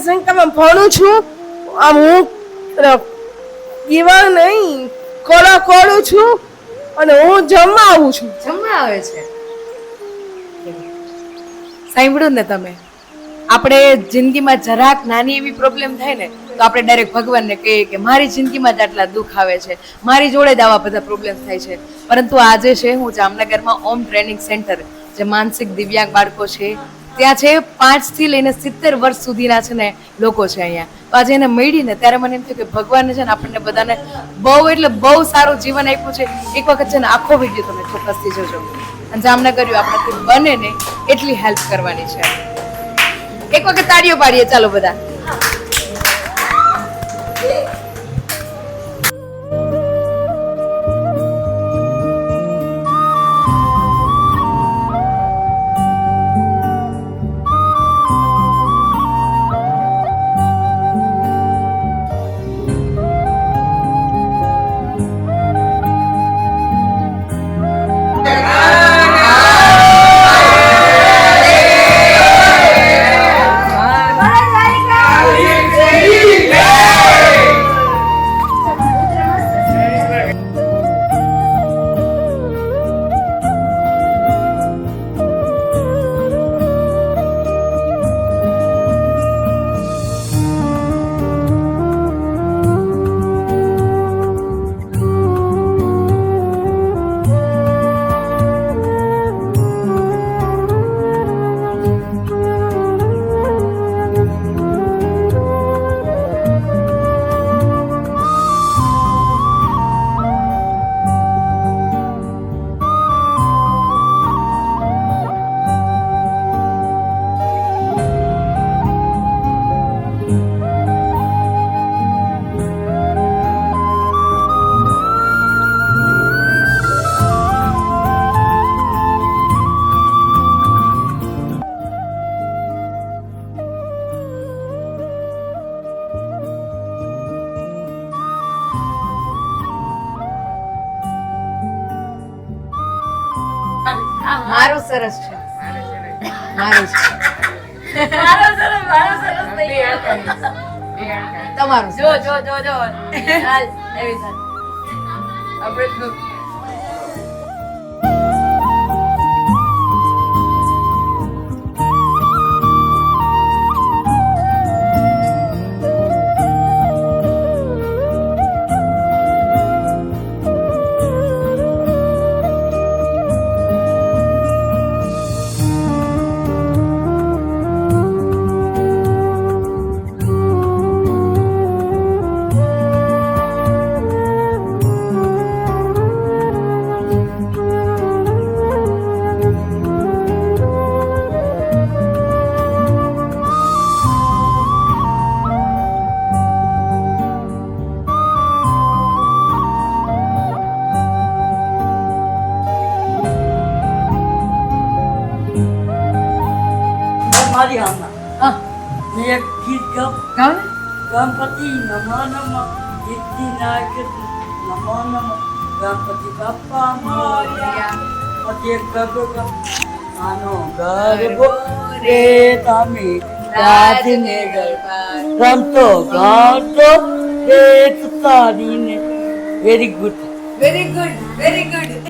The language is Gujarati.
સેન્ટરમાં ભણું છું. આમ હું દીવા નહીં કોળા કોળું છું અને હું જમવા આવું છું. જમવા આવે છે. સાંભળ્યું ને તમે? આપણે જિંદગીમાં જરાક નાની એવી પ્રોબ્લેમ થાય ને તો આપણે ડાયરેક્ટ ભગવાનને કહીએ કે મારી જિંદગીમાં જ આટલા દુઃખ આવે છે, મારી જોડે જ આવા બધા પ્રોબ્લેમ થાય છે. પરંતુ આજે છે હું જામનગરમાં ઓમ ટ્રેનિંગ સેન્ટર, જે માનસિક દિવ્યાંગ બાળકો છે ત્યાં છે, 5 થી લઈને 70 વર્ષ સુધીના છે ને લોકો છે અહીંયા. તો આજે એને મળીને ત્યારે મને એમ થયું કે ભગવાને છે ને આપણને બધાને બહુ એટલે બહુ સારું જીવન આપ્યું છે. એક વખત છે ને આખો વિડીયો તમે ચોક્કસથી જોજો. અને જામનગર આપણાથી બને ને એટલી હેલ્પ કરવાની છે. એક વખત તાળીઓ પાડીએ ચાલો બધા. મારું સરસ છે, મારું છે, તમારું જો જો જો જો મારી આમાં એક ગીત ગાવ ને. ગણપતિ નમઃ નમઃ સિદ્ધિનાયક નમઃ નમઃ ગણપતિ બાપ્પા મોરયા પછી એક ગરબો આનો ગરબો રે તમે રાજને રમતો ગાતો રે તારીને. Very good, very good, very good.